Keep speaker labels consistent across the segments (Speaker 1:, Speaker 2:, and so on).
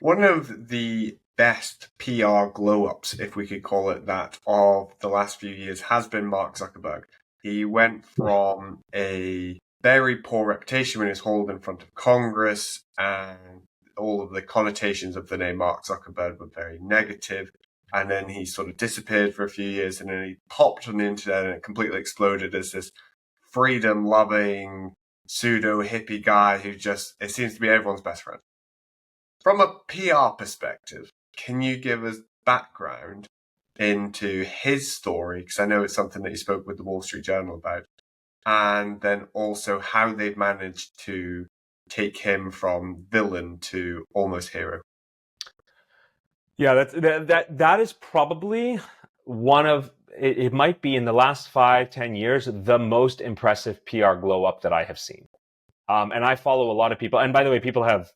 Speaker 1: One of the best PR glow-ups, if we could call it that, of the last few years has been Mark Zuckerberg. He went from a very poor reputation when he was hauled in front of Congress, and all of the connotations of the name Mark Zuckerberg were very negative. And then he sort of disappeared for a few years, and then he popped on the internet and it completely exploded as this freedom-loving, pseudo-hippie guy who just, it seems to be everyone's best friend. From a PR perspective, can you give us background into his story? Because I know it's something that you spoke with the Wall Street Journal about. And then also how they've managed to take him from villain to almost hero.
Speaker 2: Yeah, that is probably one of, it might be in the last 5-10 years, the most impressive PR glow up that I have seen. And I follow a lot of people. And by the way, people have,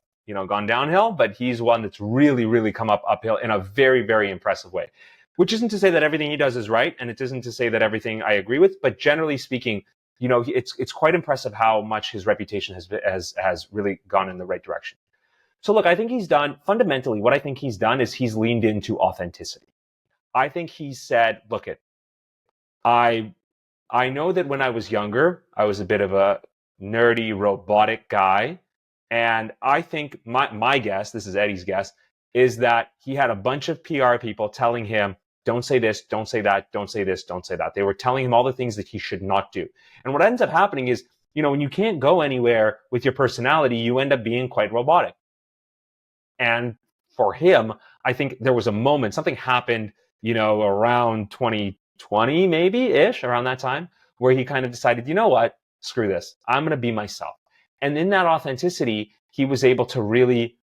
Speaker 2: gone downhill, but he's one that's really, really come up uphill in a very, very impressive way. Which isn't to say that everything he does is right, and it isn't to say that everything I agree with, but generally speaking, it's quite impressive how much his reputation has really gone in the right direction. So look, I think fundamentally, what I think he's done is he's leaned into authenticity. I think he said, look, I know that when I was younger, I was a bit of a nerdy, robotic guy. And I think my guess, this is Eddie's guess, is that he had a bunch of PR people telling him, don't say this, don't say that, don't say this, don't say that. They were telling him all the things that he should not do. And what ends up happening is, when you can't go anywhere with your personality, you end up being quite robotic. And for him, I think there was a moment, something happened, around 2020, maybe-ish, around that time, where he kind of decided, you know what, screw this. I'm going to be myself. And in that authenticity, he was able to really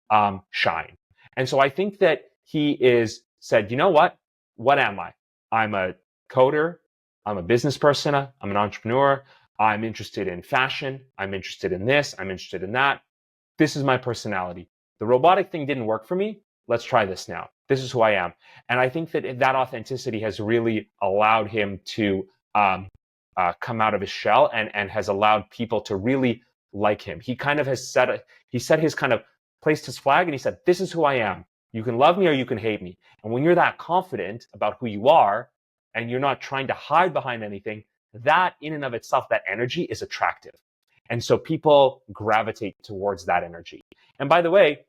Speaker 2: shine. And so I think that he said, you know what am I? I'm a coder. I'm a business person. I'm an entrepreneur. I'm interested in fashion. I'm interested in this. I'm interested in that. This is my personality. The robotic thing didn't work for me. Let's try this now. This is who I am. And I think that authenticity has really allowed him to come out of his shell and has allowed people to really like him. He kind of placed his flag and he said, this is who I am. You can love me or you can hate me. And when you're that confident about who you are and you're not trying to hide behind anything, that in and of itself, that energy is attractive. And so people gravitate towards that energy. And by the way,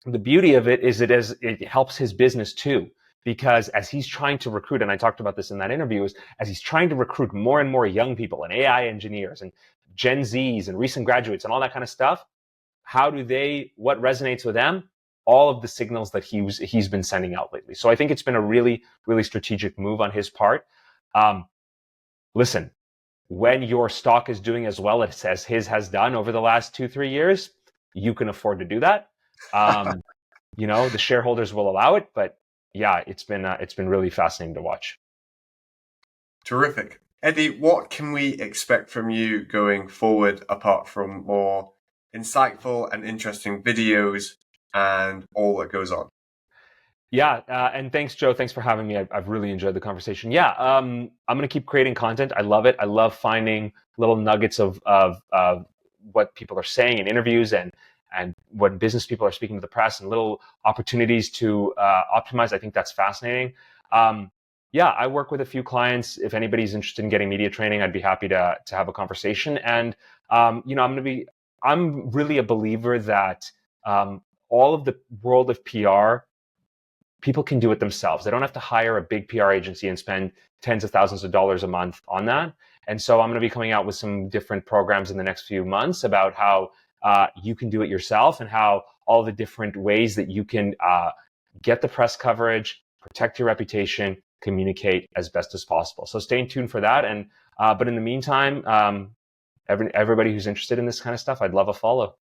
Speaker 2: the beauty of it is it helps his business too, because as he's trying to recruit, and I talked about this in that interview, as he's trying to recruit more and more young people and AI engineers and Gen Zs and recent graduates and all that kind of stuff, what resonates with them? All of the signals that he's been sending out lately. So I think it's been a really, really strategic move on his part. Listen, when your stock is doing as well as his has done over the last 2-3 years, you can afford to do that. The shareholders will allow it, but yeah, it's been really fascinating to watch.
Speaker 1: Terrific. Eddie, what can we expect from you going forward apart from more insightful and interesting videos and all that goes on?
Speaker 2: Yeah, and thanks, Joe. Thanks for having me. I've really enjoyed the conversation. Yeah, I'm going to keep creating content. I love it. I love finding little nuggets of what people are saying in interviews and when business people are speaking to the press and little opportunities to optimize. I think that's fascinating. Yeah, I work with a few clients. If anybody's interested in getting media training, I'd be happy to have a conversation. And I'm really a believer that all of the world of PR, people can do it themselves. They don't have to hire a big PR agency and spend tens of thousands of dollars a month on that. And so I'm going to be coming out with some different programs in the next few months about how you can do it yourself and how all the different ways that you can get the press coverage, protect your reputation, communicate as best as possible. So stay tuned for that. And but in the meantime, everybody who's interested in this kind of stuff, I'd love a follow.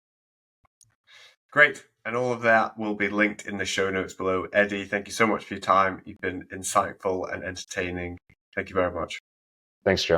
Speaker 1: Great. And all of that will be linked in the show notes below. Eddie, thank you so much for your time. You've been insightful and entertaining. Thank you very much.
Speaker 2: Thanks, Joe.